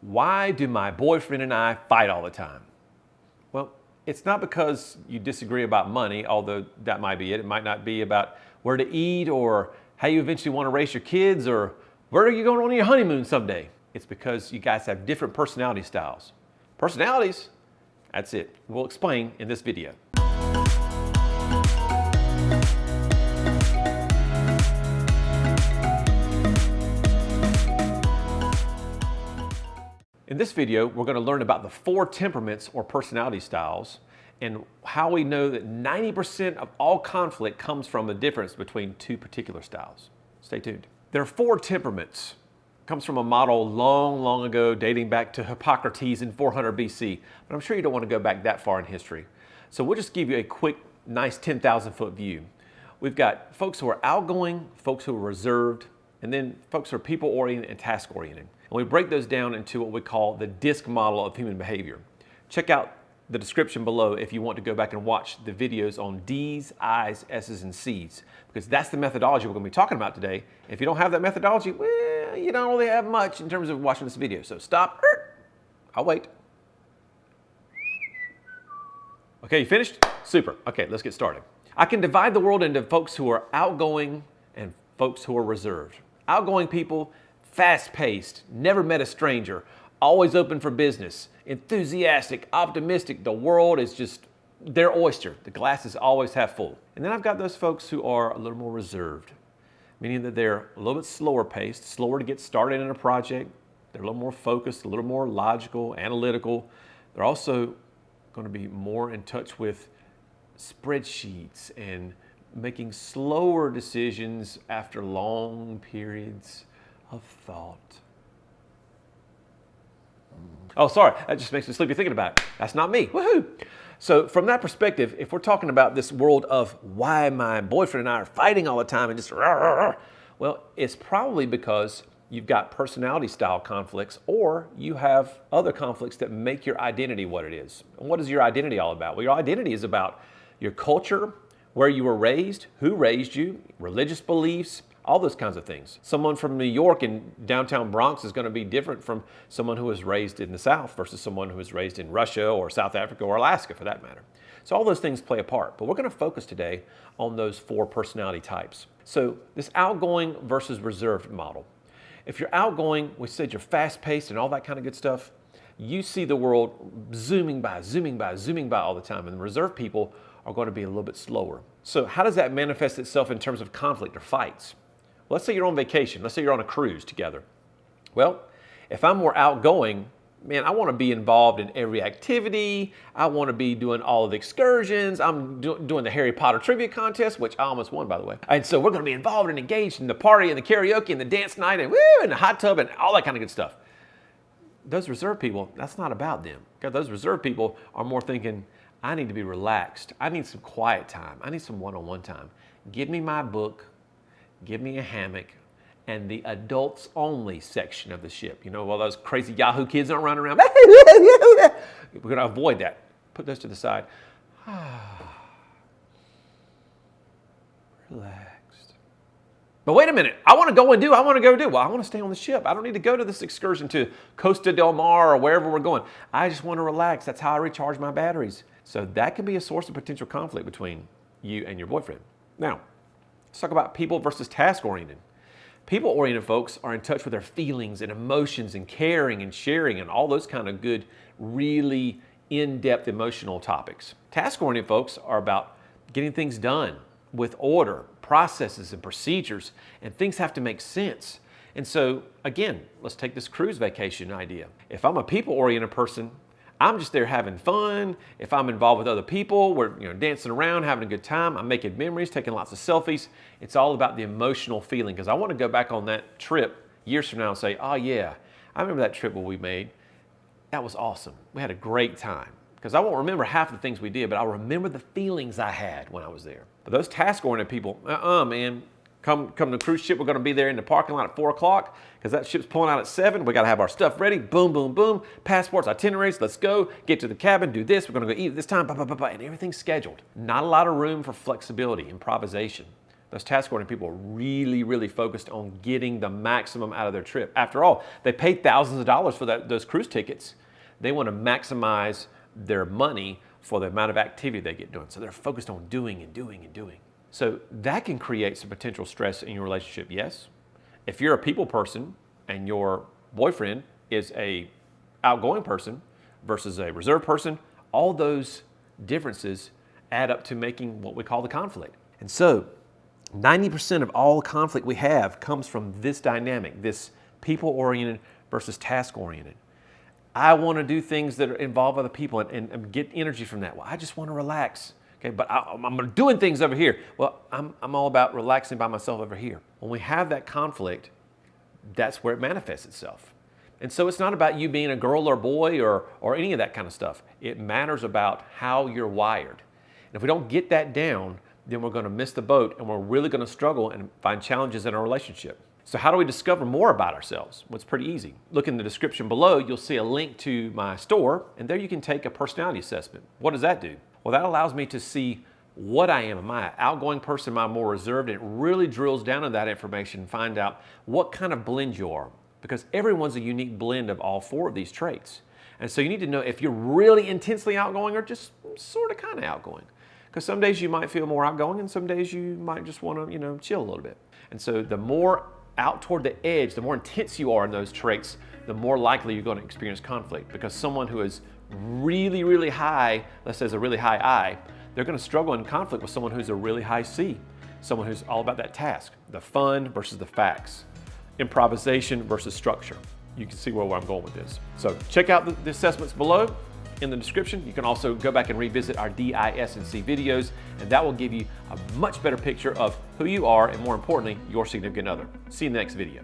Why do my boyfriend and I fight all the time? Well, it's not because you disagree about money, although that might be it. It might not be about where to eat or how you eventually want to raise your kids or where are you going on your honeymoon someday. It's because you guys have different personality styles. Personalities, that's it. We'll explain in this video. In this video, we're going to learn about the 4 temperaments or personality styles and how we know that 90% of all conflict comes from the difference between 2 particular styles. Stay tuned. There are 4 temperaments. It comes from a model long ago dating back to Hippocrates in 400 BC, but I'm sure you don't want to go back that far in history. So we'll just give you a quick, nice 10,000 foot view. We've got folks who are outgoing, folks who are reserved, and then folks who are people-oriented and task-oriented. And we break those down into what we call the DISC model of human behavior. Check out the description below if you want to go back and watch the videos on D's, I's, S's, and C's, because that's the methodology we're going to be talking about today. If you don't have that methodology, well, you don't really have much in terms of watching this video. So stop. I'll wait. Okay, you finished? Super. Okay, let's get started. I can divide the world into folks who are outgoing and folks who are reserved. Outgoing people, fast-paced, never met a stranger, always open for business, enthusiastic, optimistic. The world is just their oyster. The glass is always half full. And then I've got those folks who are a little more reserved, meaning that they're a little bit slower paced, slower to get started in a project. They're a little more focused, a little more logical, analytical. They're also going to be more in touch with spreadsheets and making slower decisions after long periods of thought. Oh, sorry, that just makes me sleepy thinking about it. That's not me. Woohoo! So from that perspective, if we're talking about this world of why my boyfriend and I are fighting all the time and just well, it's probably because you've got personality style conflicts or you have other conflicts that make your identity what it is. And what is your identity all about? Well, your identity is about your culture, where you were raised, who raised you, religious beliefs, all those kinds of things. Someone from New York in downtown Bronx is going to be different from someone who was raised in the South versus someone who was raised in Russia or South Africa or Alaska for that matter. So all those things play a part, but we're going to focus today on those 4 personality types. So this outgoing versus reserved model. If you're outgoing, we said you're fast-paced and all that kind of good stuff, you see the world zooming by all the time, and the reserved people are going to be a little bit slower. So how does that manifest itself in terms of conflict or fights? Well, let's say you're on vacation. Let's say you're on a cruise together. Well, if I'm more outgoing, man, I want to be involved in every activity. I want to be doing all of the excursions. I'm doing the Harry Potter trivia contest, which I almost won, by the way. And so we're going to be involved and engaged in the party and the karaoke and the dance night and and the hot tub and all that kind of good stuff. Those reserved people, that's not about them. Because those reserved people are more thinking, I need to be relaxed. I need some quiet time. I need some one-on-one time. Give me my book, give me a hammock, and the adults only section of the ship. You know, all those crazy Yahoo kids aren't running around. We're going to avoid that. Put those to the side. Relaxed. But wait a minute, I want to go do. Well, I want to stay on the ship. I don't need to go to this excursion to Costa del Mar or wherever we're going. I just want to relax. That's how I recharge my batteries. So that can be a source of potential conflict between you and your boyfriend. Now, let's talk about people versus task-oriented. People-oriented folks are in touch with their feelings and emotions and caring and sharing and all those kind of good, really in-depth emotional topics. Task-oriented folks are about getting things done with order, processes and procedures, and things have to make sense. And so, again, let's take this cruise vacation idea. If I'm a people-oriented person, I'm just there having fun. If I'm involved with other people, we're dancing around, having a good time. I'm making memories, taking lots of selfies. It's all about the emotional feeling because I want to go back on that trip years from now and say, oh yeah, I remember that trip we made. That was awesome. We had a great time. Because I won't remember half the things we did, but I'll remember the feelings I had when I was there. But those task-oriented people, man, come to the cruise ship. We're going to be there in the parking lot at 4 o'clock because that ship's pulling out at 7. We got to have our stuff ready. Boom, boom, boom. Passports, itineraries. Let's go. Get to the cabin. Do this. We're going to go eat at this time. And everything's scheduled. Not a lot of room for flexibility, improvisation. Those task-oriented people are really, really focused on getting the maximum out of their trip. After all, they paid thousands of dollars for those cruise tickets. They want to maximize their money for the amount of activity they get done. So they're focused on doing and doing and doing. So that can create some potential stress in your relationship, yes. If you're a people person and your boyfriend is a outgoing person versus a reserved person, all those differences add up to making what we call the conflict. And so 90% of all the conflict we have comes from this dynamic, this people-oriented versus task-oriented. I want to do things that involve other people and get energy from that. Well, I just want to relax, okay? But I'm doing things over here. Well, I'm all about relaxing by myself over here. When we have that conflict, that's where it manifests itself. And so it's not about you being a girl or boy or any of that kind of stuff. It matters about how you're wired. And if we don't get that down, then we're going to miss the boat and we're really going to struggle and find challenges in our relationship. So how do we discover more about ourselves? Well, it's pretty easy. Look in the description below, you'll see a link to my store, and there you can take a personality assessment. What does that do? Well, that allows me to see what I am. Am I an outgoing person? Am I more reserved? And it really drills down into that information and find out what kind of blend you are, because everyone's a unique blend of all four of these traits. And so you need to know if you're really intensely outgoing or just sort of kind of outgoing. Because some days you might feel more outgoing and some days you might just want to, chill a little bit. And so the more out toward the edge, the more intense you are in those traits, the more likely you're going to experience conflict. Because someone who is really, really high, let's say is a really high I, they're going to struggle in conflict with someone who's a really high C, someone who's all about that task, the fun versus the facts, improvisation versus structure. You can see where I'm going with this. So check out the assessments below in the description. You can also go back and revisit our DISC videos, and that will give you a much better picture of who you are and, more importantly, your significant other. See you in the next video.